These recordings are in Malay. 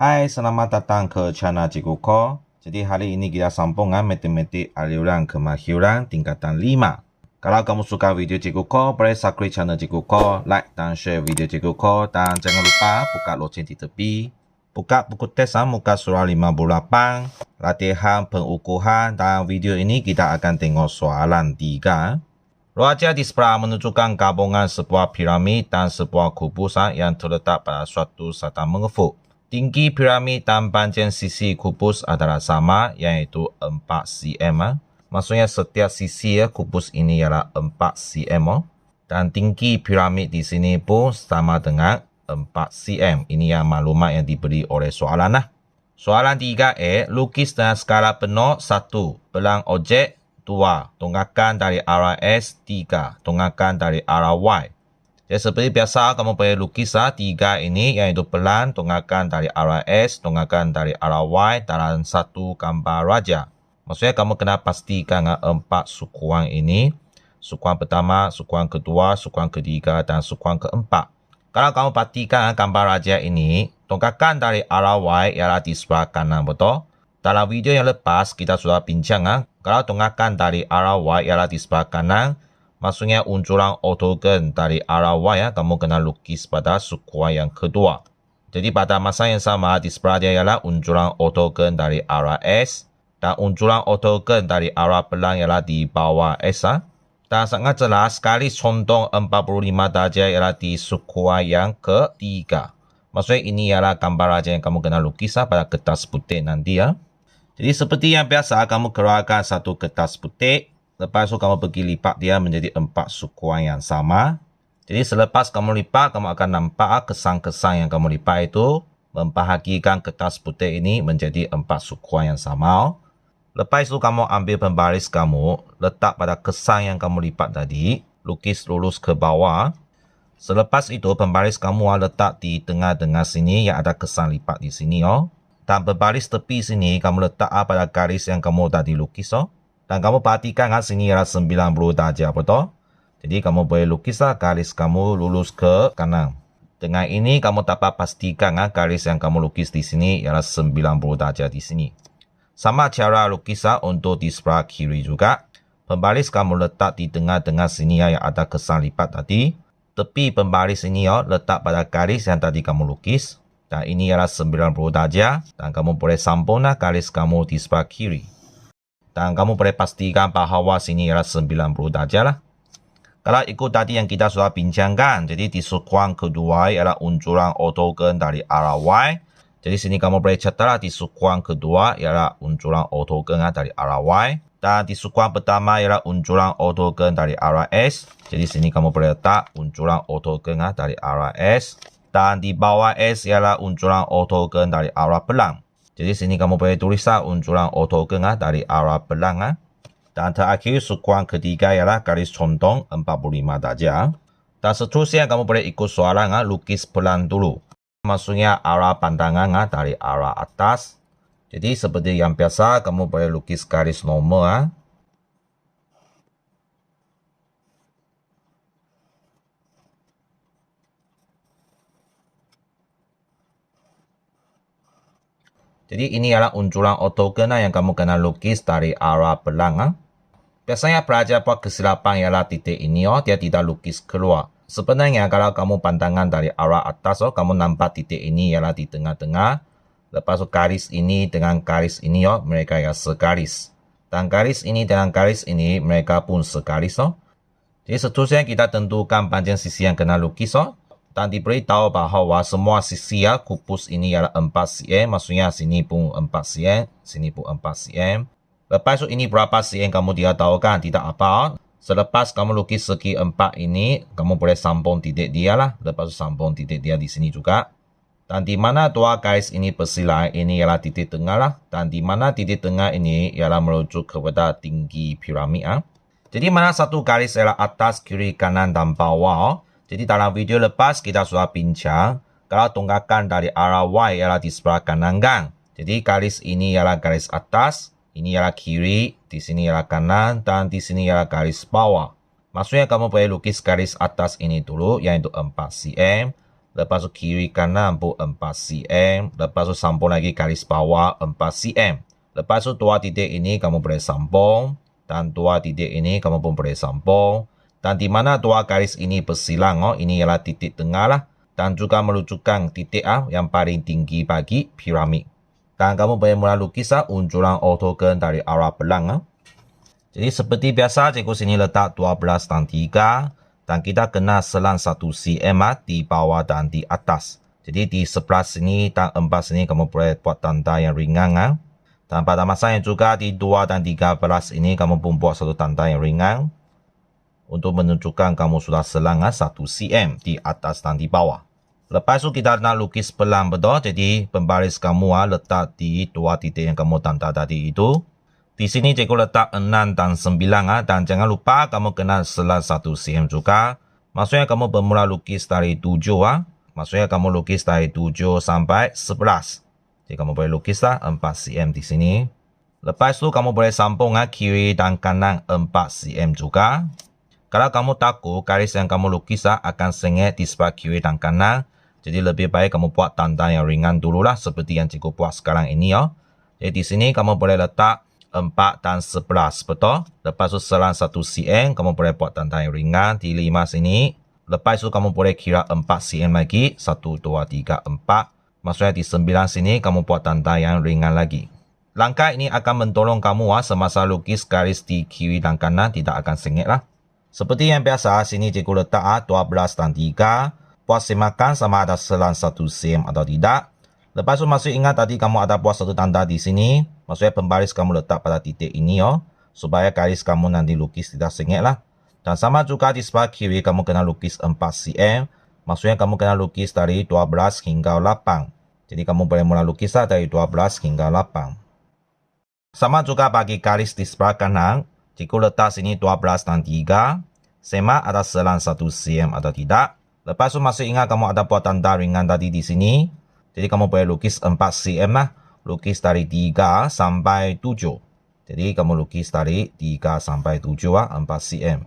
Hai, selamat datang ke channel Cikgu Ko. Jadi hari ini kita sambungan matematik aliran kemahiran tingkatan 5. Kalau kamu suka video Cikgu Ko, boleh subscribe channel Cikgu Ko, like dan share video Cikgu Ko, dan jangan lupa buka loceng di tepi. Buka buku teks muka surah 58, latihan pengukuhan, dan video ini kita akan tengok soalan 3. Wajah di sebelah menunjukkan gabungan sebuah piramid dan sebuah kubus yang terletak pada suatu satan mengepuk. Tinggi piramid dan panjang sisi kubus adalah sama, yaitu 4 cm. Maksudnya setiap sisi kubus ini ialah 4 cm. Dan tinggi piramid di sini pun sama dengan 4 cm. Ini yang maklumat yang diberi oleh soalan. Soalan 3A, lukis dengan skala penuh 1. Belang objek 2. Tonggakan dari arah S 3. Tonggakan dari arah Y. Jadi seperti biasa kamu boleh lukis 3 ini, yaitu pelan, tonggakan dari arah S, tonggakan dari arah Y dalam satu gambar raja. Maksudnya kamu kena pastikan 4 sukuan ini. Sukuan pertama, sukuan kedua, sukuan ketiga, dan sukuan keempat. Kalau kamu perhatikan gambar raja ini, tonggakan dari arah Y ialah di sebelah kanan, betul? Dalam video yang lepas kita sudah bincang kalau tonggakan dari arah Y ialah di sebelah kanan, maksudnya unjuran ortogon dari arah Y kamu kena lukis pada sukuan yang kedua. Jadi pada masa yang sama di sebelah dia ialah unjuran ortogon dari arah S, dan unjuran ortogon dari arah belang ialah di bawah S. Dan sangat jelas garis condong 45 darjah ialah di sukuan yang ketiga. Maksudnya ini ialah gambar raja yang kamu kena lukis pada kertas putih nanti . Jadi seperti yang biasa kamu keluarkan satu kertas putih. Lepas itu kamu pergi lipat dia menjadi 4 sukuan yang sama. Jadi selepas kamu lipat, kamu akan nampak kesan-kesan yang kamu lipat itu membahagikan kertas putih ini menjadi 4 sukuan yang sama. Lepas itu kamu ambil pembaris kamu, letak pada kesan yang kamu lipat tadi, lukis lurus ke bawah. Selepas itu pembaris kamu letak di tengah-tengah sini yang ada kesan lipat di sini . Dan pembaris tepi sini kamu letak pada garis yang kamu tadi lukis . Dan kamu perhatikan sini ialah 90 darjah, betul? Jadi kamu boleh lukislah garis kamu lurus ke kanan. Dengan ini kamu dapat pastikan garis yang kamu lukis di sini ialah 90 darjah di sini. Sama cara lukis untuk di sebelah kiri juga. Pembaris kamu letak di tengah-tengah sini yang ada kesan lipat tadi. Tepi pembaris ini letak pada garis yang tadi kamu lukis. Dan ini ialah 90 darjah. Dan kamu boleh sambunglah garis kamu di sebelah kiri. Dan kamu boleh pastikan bahawa sini ialah 90 darjah . Kalau ikut tadi yang kita sudah bincangkan, jadi di sukuan kedua ialah unjuran ortogon dari arah Y. Jadi sini kamu boleh catatlah di sukuan kedua ialah unjuran ortogon dari arah Y. Dan di sukuan pertama ialah unjuran ortogon dari arah S. Jadi sini kamu boleh letak unjuran ortogon dari arah S. Dan di bawah S ialah unjuran ortogon dari arah belang. Jadi sini kamu boleh tulislah unjuran ortogon dari arah belang . Dan terakhir sukuan ketiga ialah garis condong 45 darjah. Dan seterusnya kamu boleh ikut soalan lukis pelan dulu. Maksudnya arah pandangan dari arah atas. Jadi seperti yang biasa kamu boleh lukis garis normal . Jadi ini adalah unjuran ortogon yang kamu kena lukis dari arah belang . Biasanya pelajar buat kesilapan ialah titik ini dia tidak lukis keluar. Sebenarnya kalau kamu pandangan dari arah atas kamu nampak titik ini ialah di tengah-tengah. Lepas itu garis ini dengan garis ini mereka ialah segaris. Dan garis ini dengan garis ini mereka pun segaris . Jadi seterusnya kita tentukan panjang sisi yang kena lukis . Dan diberitahu bahawa semua sisi kubus ini ialah 4 cm. Maksudnya sini pun 4 cm. Sini pun 4 cm. Lepas itu ini berapa cm kamu tidak tahu kan? Tidak apa. Selepas kamu lukis segi 4 ini, kamu boleh sambung titik dia lah. Lepas itu sambung titik dia di sini juga. Dan di mana dua garis ini bersilang, ini ialah titik tengah lah. Dan di mana titik tengah ini ialah merujuk kepada tinggi piramid . Jadi mana satu garis ialah atas, kiri, kanan, dan bawah. Jadi dalam video lepas kita sudah bincang kalau tonggakan dari arah Y ialah di sebelah kanan kan. Jadi garis ini ialah garis atas, ini ialah kiri, di sini ialah kanan, dan di sini ialah garis bawah. Maksudnya kamu boleh lukis garis atas ini dulu, yaitu 4 cm. Lepas tu kiri kanan pun 4 cm. Lepas tu sambung lagi garis bawah 4 cm. Lepas tu 2 titik ini kamu boleh sambung. Dan 2 titik ini kamu pun boleh sambung. Dan di mana 2 garis ini bersilang, ini ialah titik tengah lah. Dan juga menunjukkan titik yang paling tinggi bagi piramid. Dan kamu boleh mula lukis unjuran ortogon dari arah belang. Jadi seperti biasa, cikgu sini letak 12 dan 3. Dan kita kena selang 1 cm di bawah dan di atas. Jadi di sebelah sini dan 4 sini kamu boleh buat tanda yang ringan. Dan pada masa yang juga di 2 dan 13 ini kamu pun buat satu tanda yang ringan. Untuk menunjukkan kamu sudah selang 1 cm di atas dan di bawah. Lepas tu kita nak lukis pelan betul. Jadi pembaris kamu letak di 2 titik yang kamu tanda tadi itu. Di sini cikgu letak 6 dan 9. Dan jangan lupa kamu kena selang 1 cm juga. Maksudnya kamu bermula lukis dari 7. Maksudnya kamu lukis dari 7 sampai 11. Jadi kamu boleh lukislah 4 cm di sini. Lepas tu kamu boleh sambung kiri dan kanan 4 cm juga. Kalau kamu takut garis yang kamu lukis akan sengit di sebelah kiri dan kanan. Jadi lebih baik kamu buat tanda yang ringan dululah seperti yang cikgu buat sekarang ini. Jadi di sini kamu boleh letak 4 dan 11, betul? Lepas tu selang 1 cm, kamu boleh buat tanda yang ringan di 5 sini. Lepas tu kamu boleh kira 4 cm lagi. 1, 2, 3, 4. Maksudnya di 9 sini kamu buat tanda yang ringan lagi. Langkah ini akan mendorong kamu semasa lukis garis di kiri dan kanan tidak akan sengit lah. Seperti yang biasa, sini cikgu letak 12 dan 3. Buat semakan sama ada selang 1 cm atau tidak. Lepas tu masih ingat tadi kamu ada buat satu tanda di sini. Maksudnya pembaris kamu letak pada titik ini supaya garis kamu nanti lukis tidak sengit lah. Dan sama juga di sebelah kiri kamu kena lukis 4 cm. Maksudnya kamu kena lukis dari 12 hingga 8. Jadi kamu boleh mula lukis dari 12 hingga 8. Sama juga bagi garis di sebelah kanan. Cikgu letak sini 12 dan 3. Semak ada selang 1 cm atau tidak. Lepas tu masih ingat kamu ada buat tanda ringan tadi di sini. Jadi kamu boleh lukis 4 cm lah. Lukis dari 3 sampai 7. Jadi kamu lukis dari 3 sampai 7 4 cm.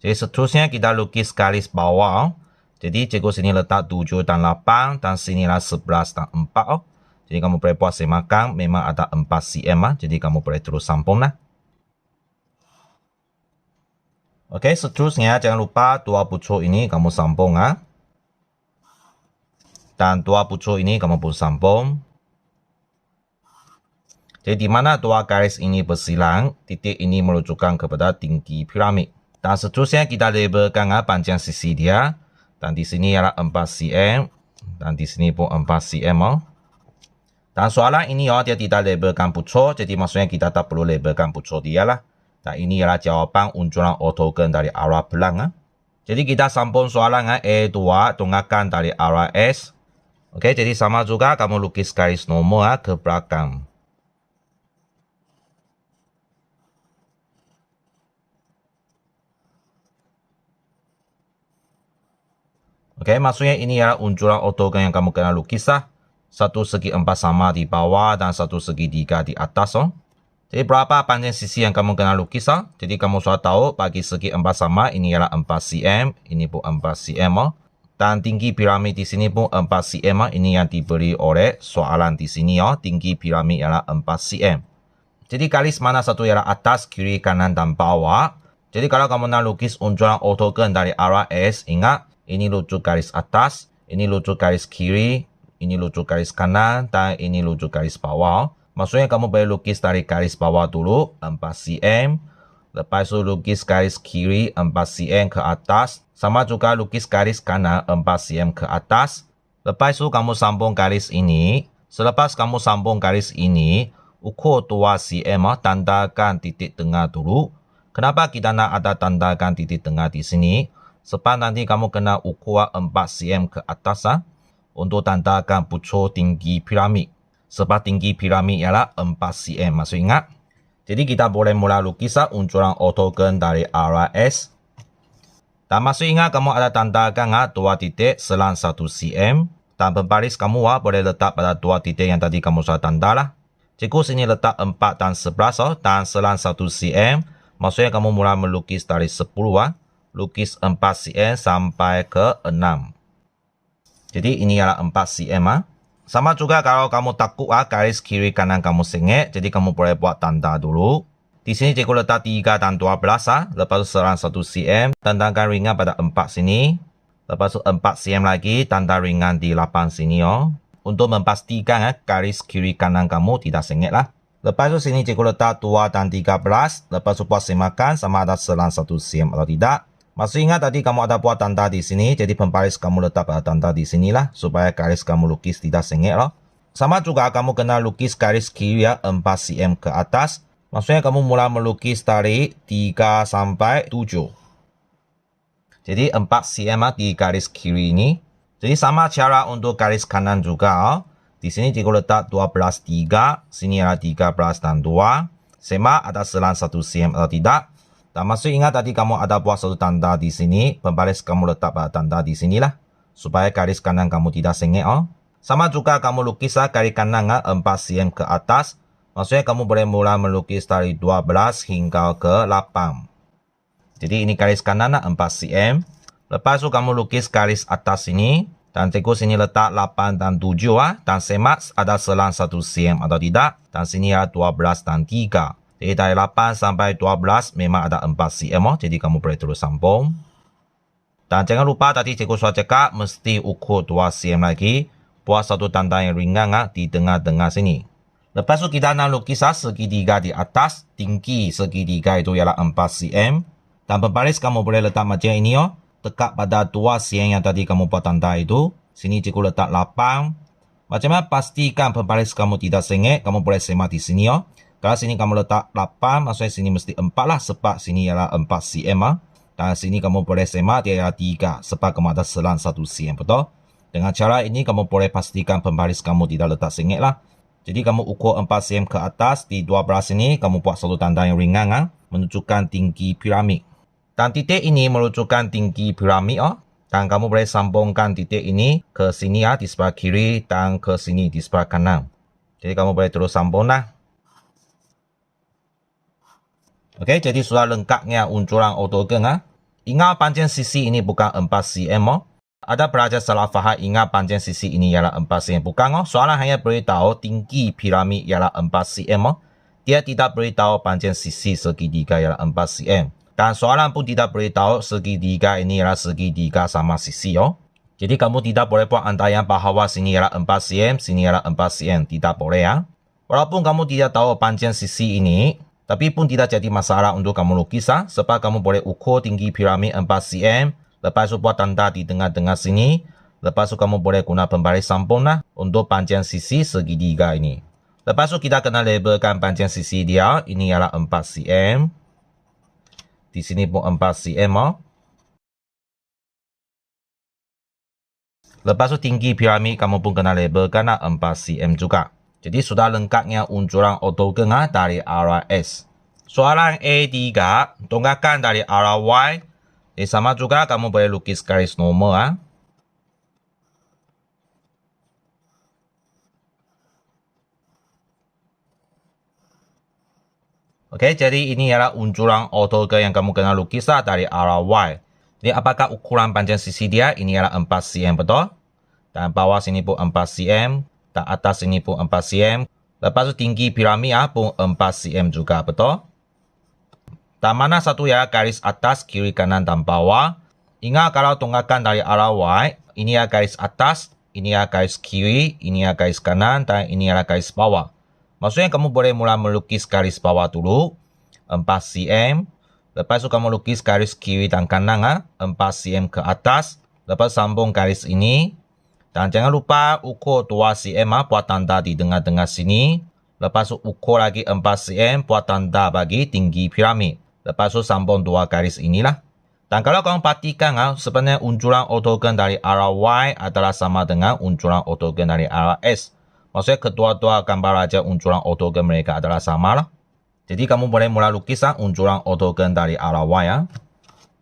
Jadi seterusnya kita lukis garis bawah. Jadi cikgu sini letak 7 dan 8. Dan sinilah 11 dan 4. Jadi kamu boleh buat semakan. Memang ada 4 cm. Jadi kamu boleh terus sambung lah. Oke, seterusnya jangan lupa 2 pucuk ini kamu sambung. Dan 2 pucuk ini kamu pun sambung. Jadi di mana 2 garis ini bersilang, titik ini menunjukkan kepada tinggi piramid. Dan seterusnya kita labelkan panjang sisi dia. Dan di sini ialah 4 cm. Dan di sini pun 4 cm. Dan soalan ini dia tidak labelkan pucuk. Jadi maksudnya kita tak perlu labelkan pucuk dia lah. Dan ini ialah jawapan unjuran ortogon dari arah belang. Jadi kita sambung soalan E2 tunggakan dari arah S. Oke, jadi sama juga kamu lukis garis normal ke belakang. Oke, maksudnya ini ialah unjuran ortogon yang kamu kena lukis lah. Satu segi 4 sama di bawah dan satu segi 3 di atas. Jadi berapa panjang sisi yang kamu kena lukis Jadi kamu sudah tahu bagi segi 4 sama ini ialah 4 cm, ini pun 4 cm. Dan tinggi piramid di sini pun 4 cm. Ini yang diberi oleh soalan di sini tinggi piramid ialah 4 cm. Jadi garis mana satu ialah atas, kiri, kanan dan bawah. Jadi kalau kamu nak lukis unjuran ortogon dari arah S, ingat ini lucu garis atas, ini lucu garis kiri, ini lucu garis kanan dan ini lucu garis bawah. Maksudnya kamu boleh lukis dari garis bawah dulu 4 cm. Lepas itu lukis garis kiri 4 cm ke atas. Sama juga lukis garis kanan 4 cm ke atas. Lepas itu kamu sambung garis ini. Selepas kamu sambung garis ini, ukur 2 cm tandakan titik tengah dulu. Kenapa kita nak ada tandakan titik tengah di sini? Sebab nanti kamu kena ukur 4 cm ke atas untuk tandakan pucuk tinggi piramid. Sebab tinggi piramid ialah 4 cm. Masih ingat? Jadi kita boleh mula lukis unjuran ortogon dari arah S. Dan masih ingat kamu ada tandakan 2 titik selang 1 cm. Dan pembaris kamu boleh letak pada 2 titik yang tadi kamu sudah tanda lah. Cikgu sini letak 4 dan 11 dan selang 1 cm. Maksudnya kamu mula melukis dari 10 lukis 4 cm sampai ke 6. Jadi ini ialah 4 cm ah. Sama juga kalau kamu takut garis kiri kanan kamu sengit, jadi kamu boleh buat tanda dulu. Di sini cikgu letak 3 dan 12 ah. Lepas tu serang 1 cm, tandakan ringan pada 4 sini. Lepas tu 4 cm lagi, tanda ringan di 8 sini oh. Untuk memastikan garis kiri kanan kamu tidak sengit lah. Lepas tu sini cikgu letak 2 dan 13. Lepas tu buat semakan sama ada serang 1 cm atau tidak. Masih ingat tadi kamu ada buat tanda di sini, jadi pembaris kamu letak pada tanda di sinilah supaya garis kamu lukis tidak sengit loh. Sama juga kamu kena lukis garis kiri ya 4 cm ke atas. Maksudnya kamu mula melukis dari 3 sampai 7. Jadi 4 cm di garis kiri ini. Jadi sama cara untuk garis kanan juga. Di sini cikgu letak 12 3, sini adalah 13 dan 2. Sema ada selang 1 cm atau tidak. Dan masih ingat tadi kamu ada buat satu tanda di sini. Pembaris kamu letak pada tanda di sinilah. Supaya garis kanan kamu tidak sengit oh. Sama juga kamu lukis garis kanan 4 cm ke atas. Maksudnya kamu boleh mula melukis dari 12 hingga ke 8. Jadi ini garis kanan 4 cm. Lepas tu kamu lukis garis atas sini. Dan cikgu sini letak 8 dan 7 Dan semak ada selang 1 cm atau tidak. Dan sini ada 12 dan 3. Jadi dari 8 sampai 12 memang ada 4 cm oh. Jadi kamu boleh terus sambung. Dan jangan lupa tadi cikgu sudah cakap mesti ukur 2 cm lagi. Buat satu tanda yang ringan di tengah-tengah sini. Lepas tu kita nak lukis segitiga di atas. Tinggi segitiga itu ialah 4 cm. Dan pembaris kamu boleh letak macam ini oh. Dekat pada 2 cm yang tadi kamu buat tanda itu. Sini cikgu letak 8. Macam mana pastikan pembaris kamu tidak sengit. Kamu boleh semak di sini oh. Kalau sini kamu letak 8, maksudnya sini mesti 4 lah. Sebab sini ialah 4 cm ah. Dan sini kamu boleh semak dia ialah 3. Sebab kamu ada selang 1 cm, betul? Dengan cara ini kamu boleh pastikan pembaris kamu tidak letak sengit lah. Jadi kamu ukur 4 cm ke atas. Di 12 sini kamu buat satu tanda yang ringan ah. Menunjukkan tinggi piramid. Dan titik ini menunjukkan tinggi piramid oh. Dan kamu boleh sambungkan titik ini ke sini di sebelah kiri dan ke sini di sebelah kanan. Jadi kamu boleh terus sambung lah. Okey, jadi sudah lengkapnya uncuran ortogon Ingat panjang sisi ini bukan 4 cm oh. Ada pelajar salah faham ingat panjang sisi ini ialah 4 cm. Bukan oh. Soalan hanya beritahu tinggi piramid ialah 4 cm oh. Dia tidak beritahu panjang sisi segitiga ialah 4 cm. Dan soalan pun tidak beritahu segitiga ini ialah segitiga sama sisi oh. Jadi kamu tidak boleh buat antaian bahawa sini ialah 4 cm, sini ialah 4 cm. Tidak boleh ya. Walaupun kamu tidak tahu panjang sisi ini, tapi pun tidak jadi masalah untuk kamu lukis sebab kamu boleh ukur tinggi piramid 4 cm. Lepas tu buat tanda di tengah-tengah sini. Lepas tu kamu boleh guna pembaris sambung untuk panjang sisi segitiga ini. Lepas tu kita kena labelkan panjang sisi dia. Ini ialah 4 cm. Di sini pun 4 cm oh. Lepas tu tinggi piramid kamu pun kena labelkan 4 cm juga. Jadi sudah lengkapnya uncuran ortogon dari arah S. Soalan A3, tongkatkan dari arah Y. Sama juga kamu boleh lukis garis normal Okey, jadi ini ialah uncuran ortogon yang kamu kena lukis dari arah Y. Jadi apakah ukuran panjang sisi dia? Ini ialah 4 cm, betul? Dan bawah sini pun 4 cm. Dan atas sini pun 4 cm. Lepas tu tinggi piramid pun 4 cm juga, betul? Dan mana satu ya garis atas, kiri, kanan dan bawah. Ingat kalau tongkatkan dari arah Y, ini ya garis atas, ini ya garis kiri, ini ya garis kanan dan ini adalah garis bawah. Maksudnya kamu boleh mula melukis garis bawah dulu, 4 cm. Lepas tu kamu lukis garis kiri dan kanan 4 cm ke atas. Lepas sambung garis ini. Dan jangan lupa ukur 2 cm buat tanda di tengah-tengah sini. Lepas tu ukur lagi 4 cm buat tanda bagi tinggi piramid. Lepas tu sambung 2 garis inilah. Dan kalau kamu perhatikan sebenarnya uncuran ortogon dari arah Y adalah sama dengan uncuran ortogon dari arah S. Maksudnya kedua-dua gambar raja uncuran ortogon mereka adalah sama lah. Jadi kamu boleh mula lukis uncuran ortogon dari arah Y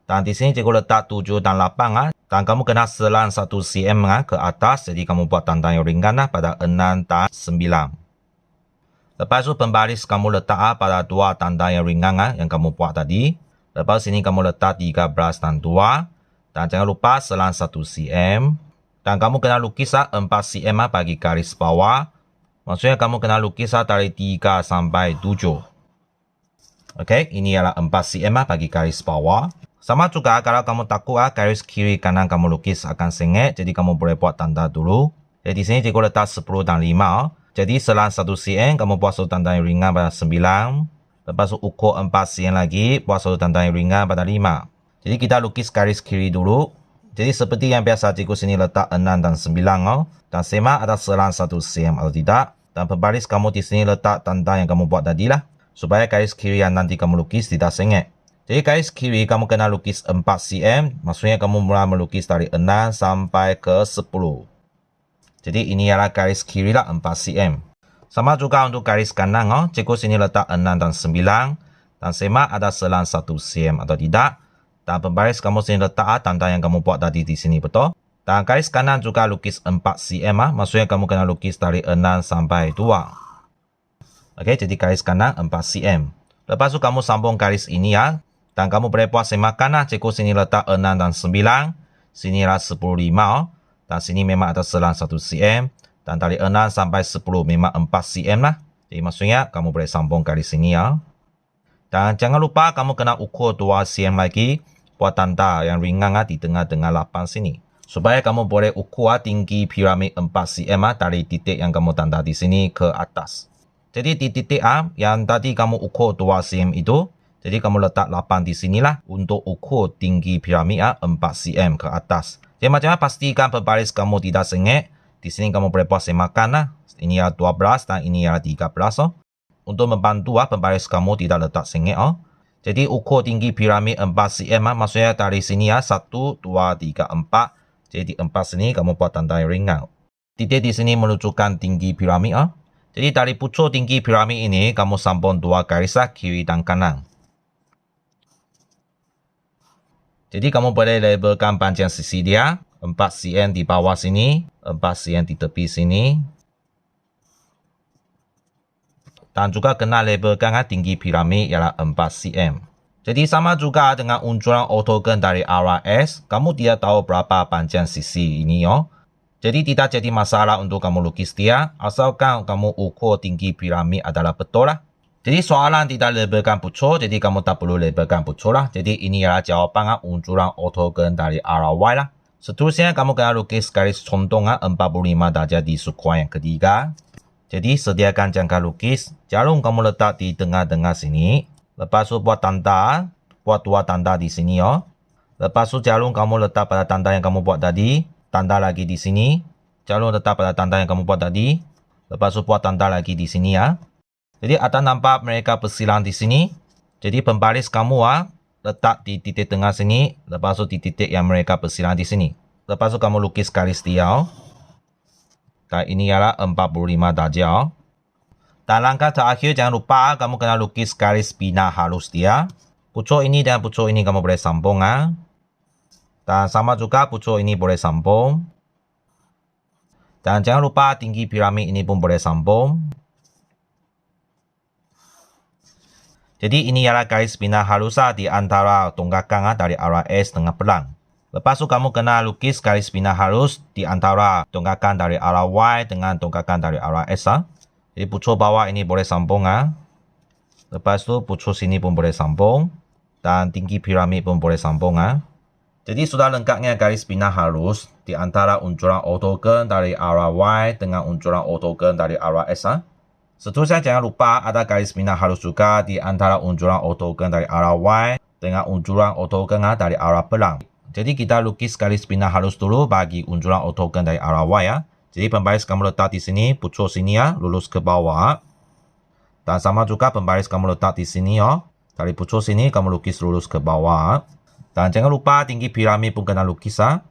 Dan di sini cikgu letak 7 dan 8 Dan kamu kena selang 1 cm ke atas. Jadi kamu buat tanda yang ringan pada 6 dan 9. Lepas tu pembaris kamu letak pada 2 tanda yang ringan yang kamu buat tadi. Lepas sini kamu letak 13 dan 2. Dan jangan lupa selang 1 cm. Dan kamu kena lukis 4 cm bagi garis bawah. Maksudnya kamu kena lukis dari 3 sampai 7. Oke, ini adalah 4 cm bagi garis bawah. Sama juga kalau kamu takut garis kiri kanan kamu lukis akan sengit, jadi kamu boleh buat tanda dulu. Jadi di sini cikgu letak 10 dan 5. Jadi selang 1 cm kamu buat satu tanda yang ringan pada 9. Lepas tu ukur 4 cm lagi, buat satu tanda yang ringan pada 5. Jadi kita lukis garis kiri dulu. Jadi seperti yang biasa cikgu sini letak 6 dan 9. Dan semak ada selang 1 cm atau tidak. Dan pembaris kamu di sini letak tanda yang kamu buat tadi lah. Supaya garis kiri yang nanti kamu lukis tidak sengit. Jadi garis kiri kamu kena lukis 4 cm. Maksudnya kamu mulai melukis dari 6 sampai ke 10. Jadi ini adalah garis kiri lah 4 cm. Sama juga untuk garis kanan. Cikgu sini letak 6 dan 9. Dan semak ada selang 1 cm atau tidak. Dan pembaris kamu sini letak tanda yang kamu buat tadi di sini, betul? Dan garis kanan juga lukis 4 cm. Maksudnya kamu kena lukis dari 6 sampai 2. Oke, jadi garis kanan 4 cm. Lepas tu kamu sambung garis ini ya. Dan kamu boleh buat semakan lah. Cikgu sini letak 6 dan 9. Sini lah 10, 5. Dan sini memang ada selang 1 cm. Dan dari 6 sampai 10 memang 4 cm lah. Jadi maksudnya kamu boleh sambung garis sini ya. Dan jangan lupa kamu kena ukur 2 cm lagi. Buat tanda yang ringan di tengah-tengah lapan sini. Supaya kamu boleh ukur tinggi piramid 4 cm dari titik yang kamu tanda di sini ke atas. Jadi di titik A yang tadi kamu ukur 2 cm itu. Jadi kamu letak 8 di sinilah untuk ukur tinggi piramid 4 cm ke atas. Jadi macam mana pastikan pembaris kamu tidak sengit. Di sini kamu boleh buat semakan lah. Ini adalah 12 dan ini adalah 13. Untuk membantu pembaris kamu tidak letak sengit. Jadi ukur tinggi piramid 4 cm. Maksudnya dari sini 1, 2, 3, 4. Jadi 4 sini kamu buat tanda yang ringan. Titik di sini menunjukkan tinggi piramid. Jadi dari pucuk tinggi piramid ini kamu sambung 2 garis kiri dan kanan. Jadi kamu boleh labelkan panjang sisi dia. 4 cm di bawah sini. 4 cm di tepi sini. Dan juga kena labelkan tinggi piramid ialah 4 cm. Jadi sama juga dengan unjuran ortogon dari arah S. Kamu tidak tahu berapa panjang sisi ini. Jadi tidak jadi masalah untuk kamu lukis dia. Asalkan kamu ukur tinggi piramid adalah betul lah. Jadi soalan tidak labelkan pucuk, jadi kamu tak perlu labelkan pucuk lah. Jadi ini adalah jawapan unjuran ortogon dari arah Y lah. Seterusnya kamu kena lukis garis contoh 45 darjah di sukuan yang ketiga. Jadi sediakan jangka lukis. Jarum kamu letak di tengah-tengah sini. Lepas tu buat tanda. Buat 2 tanda di sini. Lepas tu jarum kamu letak pada tanda yang kamu buat tadi. Tanda lagi di sini. Jarum letak pada tanda yang kamu buat tadi. Lepas tu buat tanda lagi di sini ya. Jadi ada nampak mereka bersilang di sini. Jadi pembaris kamu letak di titik tengah sini. Lepas tu di titik yang mereka bersilang di sini. Lepas tu kamu lukis garis dia. Dan ini adalah 45 darjah. Dan langkah terakhir jangan lupa kamu kena lukis garis bina halus dia. Pucuk ini dan pucuk ini kamu boleh sambung. Dan sama juga pucuk ini boleh sambung. Dan jangan lupa tinggi piramid ini pun boleh sambung. Jadi ini adalah garis bina halus di antara tonggakan dari arah S dengan pelang. Lepas tu kamu kena lukis garis bina halus di antara tonggakan dari arah Y dengan tonggakan dari arah S. Jadi pucuk bawah ini boleh sambung. Lepas tu pucuk sini pun boleh sambung. Dan tinggi piramid pun boleh sambung. Jadi sudah lengkapnya garis bina halus di antara unjuran ortogon dari arah Y dengan unjuran ortogon dari arah S. Seterusnya jangan lupa ada garis bina halus juga di antara unjuran ortogon dari arah Y dengan unjuran ortogon dari arah pelang. Jadi kita lukis garis bina halus dulu bagi unjuran ortogon dari arah Y ya. Jadi pembaris kamu letak di sini, pucuk sini ya, lurus ke bawah. Dan sama juga pembaris kamu letak di sini ya. Dari pucuk sini kamu lukis lurus ke bawah. Dan jangan lupa tinggi piramid pun kena lukis ya.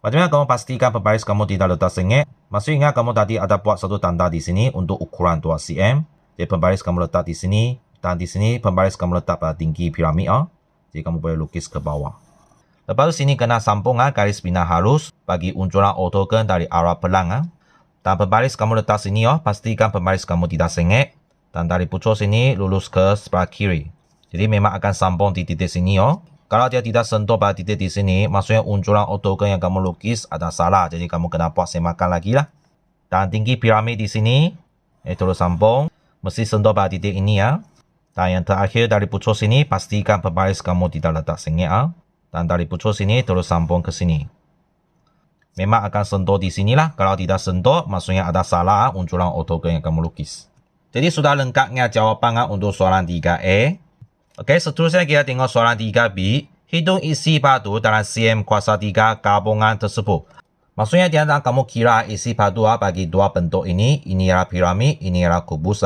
Bagaimana kamu pastikan pembaris kamu tidak letak sengit? Masih ingat kamu tadi ada buat satu tanda di sini untuk ukuran 2 cm. Jadi pembaris kamu letak di sini. Dan di sini pembaris kamu letak pada tinggi piramid. Jadi kamu boleh lukis ke bawah. Lepas sini kena sambung garis bina halus bagi unjuran ortogon dari arah pelang. Dan pembaris kamu letak sini pastikan pembaris kamu tidak sengit. Dan dari pucuk sini lurus ke sebelah kiri. Jadi memang akan sambung di titik sini Kalau dia tidak sentuh pada titik di sini, maksudnya uncuran oktogon yang kamu lukis ada salah. Jadi kamu kena buat semakan lagi lah. Dan tinggi piramid di sini, terus sambung. Mesti sentuh pada titik ini ya. Dan yang terakhir dari pucuk sini, pastikan pembaris kamu tidak letak sengit ya. Dan dari pucuk sini terus sambung ke sini. Memang akan sentuh di sinilah. Kalau tidak sentuh, maksudnya ada salah uncuran oktogon yang kamu lukis. Jadi sudah lengkapnya jawapan untuk soalan 3E. Oke, seterusnya kita tengok soalan 3B. Hitung isi batu dalam cm kuasa 3 gabungan tersebut. Maksudnya dia nak kamu kira isi batu bagi dua bentuk ini. Ini ialah piramid, ini ialah kubus.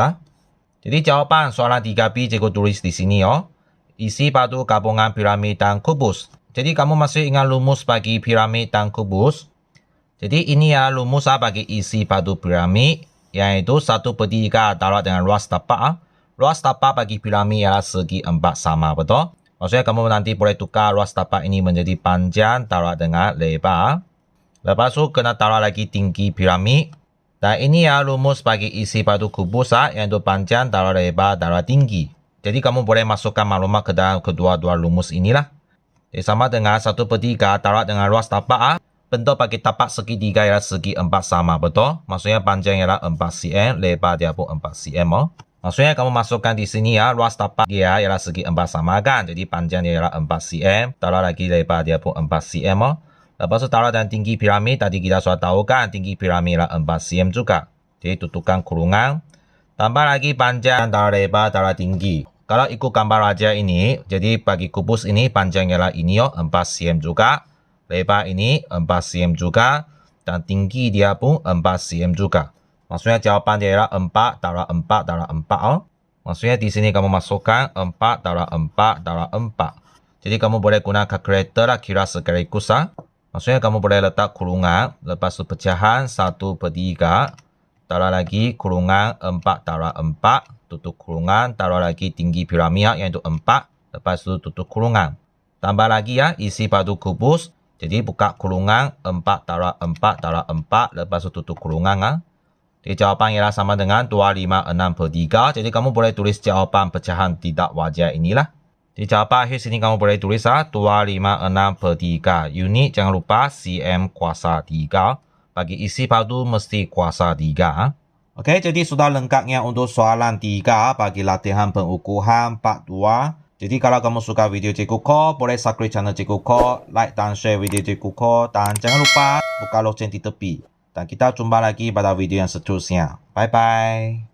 Jadi jawapan soalan 3B cikgu tulis di sini yo. Isi batu gabungan piramid dan kubus. Jadi kamu masih ingat rumus bagi piramid dan kubus. Jadi ini ya rumus bagi isi batu piramid. Yaitu 1/3 darab dengan luas tapak. Luas tapak bagi piramid ialah segi 4 sama, betul? Maksudnya kamu nanti boleh tukar luas tapak ini menjadi panjang darab dengan lebar. Lepas tu kena taruh lagi tinggi piramid. Dan ini ya rumus bagi isi batu kubus iaitu panjang darab lebar darab tinggi. Jadi kamu boleh masukkan maklumat ke dalam kedua-dua rumus inilah. Jadi sama dengan 1/3 darab dengan luas tapak. Bentuk bagi tapak segitiga ialah segi 4 sama, betul? Maksudnya panjang ialah 4 cm, lebar dia pun 4 cm. Maksudnya kamu masukkan di sini ya, luas tapak dia ialah segi 4 sama kan? Jadi panjang dia ialah 4 cm, taruh lagi lebar dia pun 4 cm. Lepas tu taruh dan tinggi piramid, tadi kita sudah tahu kan, tinggi piramid ialah 4 cm juga. Jadi tutupkan kurungan. Tambah lagi panjang, taruh lebar, taruh tinggi. Kalau ikut gambar raja ini, jadi bagi kubus ini panjang ialah ini yo, 4 cm juga. Lebar ini 4 cm juga. Dan tinggi dia pun 4 cm juga. Maksudnya jawapan dia ialah 4 darab 4 darab 4. Maksudnya di sini kamu masukkan 4 darab 4 darab 4. Jadi kamu boleh guna kalkulator lah kira sekaligus. Maksudnya kamu boleh letak kurungan. Lepas tu pecahan 1/3. Taruh lagi kurungan 4 darab 4. Tutup kurungan. Taruh lagi tinggi piramid iaitu 4. Lepas tu tutup kurungan. Tambah lagi ya isi batu kubus. Jadi buka kurungan 4 darab 4 darab 4. Lepas tu tutup kurungan. Jadi jawapan ialah sama dengan 256/3. Jadi kamu boleh tulis jawapan pecahan tidak wajar inilah. Jadi jawapan akhir sini kamu boleh tulis 256/3. Unit jangan lupa cm kuasa 3. Bagi isi batu mesti kuasa 3. Oke, jadi sudah lengkapnya untuk soalan 3 bagi latihan pengukuhan part 2. Jadi kalau kamu suka video Cikgu Ko, boleh subscribe channel Cikgu Ko, like dan share video Cikgu Ko, dan jangan lupa buka lonceng di tepi. Dan kita jumpa lagi pada video yang seterusnya. Bye-bye.